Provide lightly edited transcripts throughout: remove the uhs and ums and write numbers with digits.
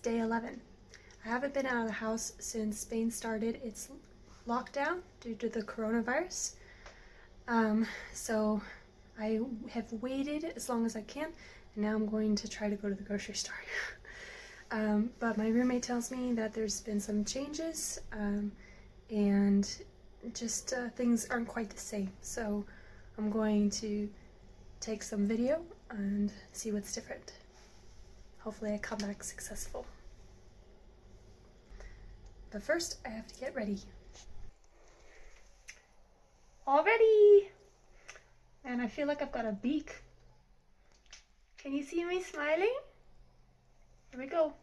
day 11. I haven't been out of the house since Spain started its lockdown due to the coronavirus. So I have waited as long as I can, and now I'm going to try to go to the grocery store. But my roommate tells me that there's been some changes, and just things aren't quite the same. So I'm going to take some video and see what's different. Hopefully I come back successful. But first, I have to get ready. All ready! And I feel like I've got a beak. Can you see me smiling? Here we go.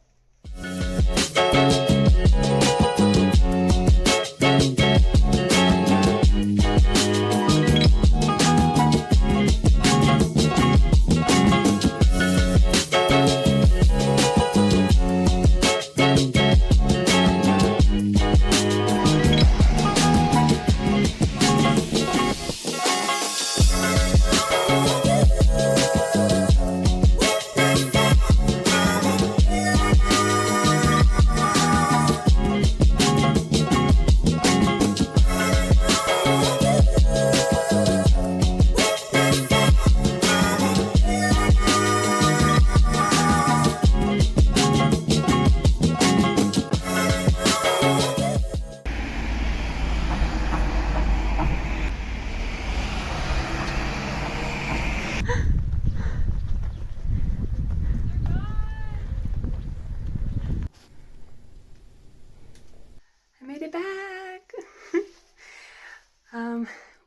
Made it back!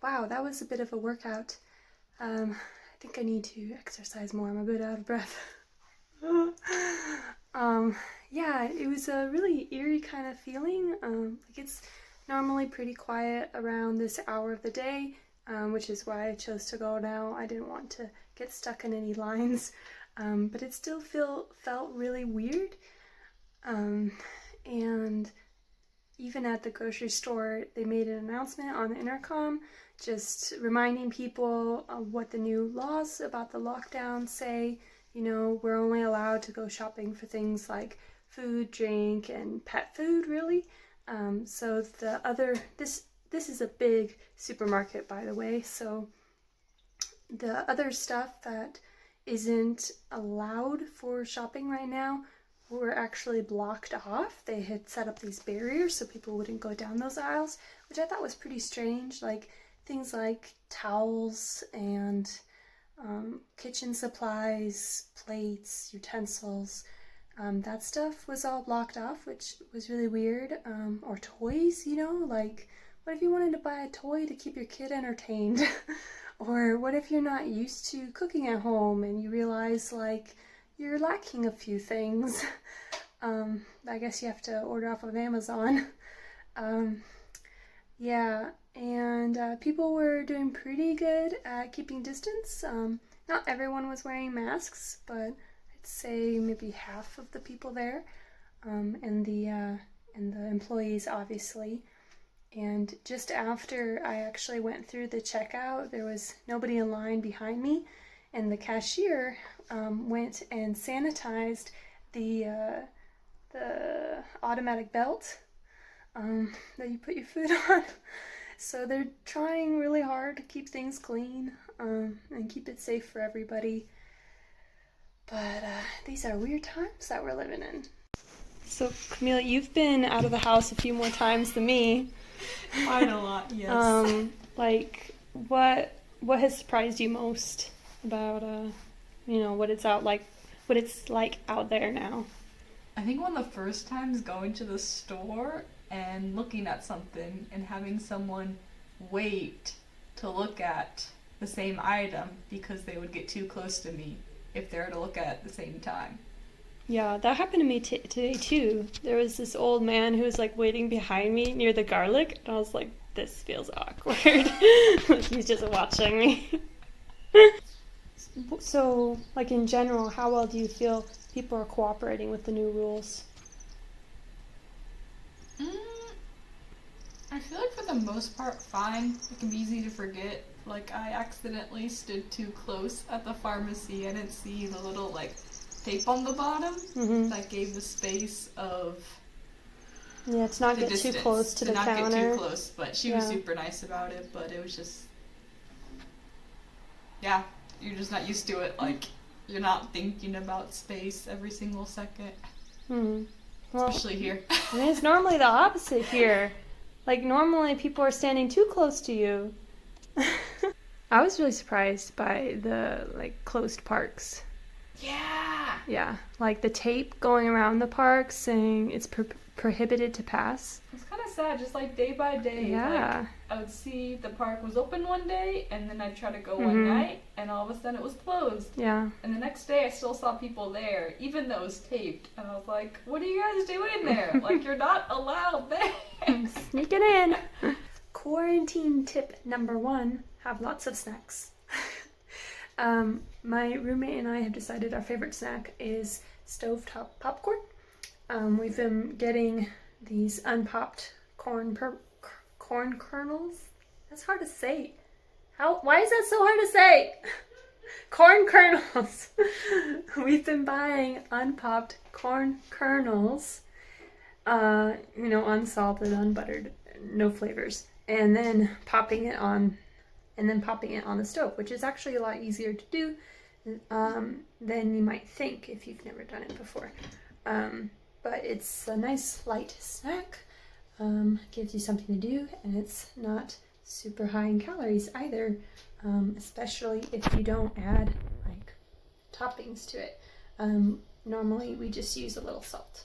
Wow, that was a bit of a workout. I think I need to exercise more. I'm a bit out of breath. Yeah, it was a really eerie kind of feeling. Like it's normally pretty quiet around this hour of the day, which is why I chose to go now. I didn't want to get stuck in any lines, but it still felt really weird. And even at the grocery store, they made an announcement on the intercom just reminding people of what the new laws about the lockdown say. You know, we're only allowed to go shopping for things like food, drink, and pet food, really. So this is a big supermarket, by the way, so the other stuff that isn't allowed for shopping right now were actually blocked off. They had set up these barriers so people wouldn't go down those aisles, which I thought was pretty strange. Like things like towels and kitchen supplies, plates, utensils, that stuff was all blocked off, which was really weird. Or toys, you know, like what if you wanted to buy a toy to keep your kid entertained? Or what if you're not used to cooking at home and you realize like you're lacking a few things? I guess you have to order off of Amazon. Yeah, and people were doing pretty good at keeping distance. Not everyone was wearing masks, but I'd say maybe half of the people there, and the employees, obviously. And just after I actually went through the checkout, there was nobody in line behind me, and the cashier went and sanitized the automatic belt that you put your food on. So they're trying really hard to keep things clean and keep it safe for everybody. But these are weird times that we're living in. So Camille, you've been out of the house a few more times than me. Quite a lot, yes. Like what has surprised you most about what it's like out there now? I think one of the first times going to the store and looking at something and having someone wait to look at the same item because they would get too close to me if they were to look at it at the same time. Yeah, that happened to me today too. There was this old man who was like waiting behind me near the garlic, and I was like, this feels awkward. Like he's just watching me. So, like in general, how well do you feel people are cooperating with the new rules? I feel like for the most part, fine. It can be easy to forget. Like I accidentally stood too close at the pharmacy. I didn't see the little like tape on the bottom Mm-hmm. that gave the space of Yeah, to not the get distance, too close to the not counter. get too close. But she was Yeah. super nice about it. But it was just, yeah, you're just not used to it. Like, you're not thinking about space every single second, Mm-hmm. Well, especially here. and it's normally the opposite here. Like, normally people are standing too close to you. I was really surprised by the, like, closed parks. Yeah. Yeah, like the tape going around the park saying it's prohibited to pass. It's kind of sad, just like day by day. Yeah. Like, I would see the park was open one day, and then I'd try to go Mhm. one night, and all of a sudden it was closed. Yeah. And the next day I still saw people there, even though it was taped. And I was like, what are you guys doing there? Like, you're not allowed there. Sneak it in. Quarantine tip number 1, have lots of snacks. My roommate and I have decided our favorite snack is stovetop popcorn. We've been getting these unpopped corn kernels. That's hard to say. Why is that so hard to say? Corn kernels. We've been buying unpopped corn kernels, unsalted, unbuttered, no flavors, and then popping it on the stove, which is actually a lot easier to do than you might think if you've never done it before. But it's a nice light snack, gives you something to do, and it's not super high in calories either, especially if you don't add like toppings to it. Normally we just use a little salt.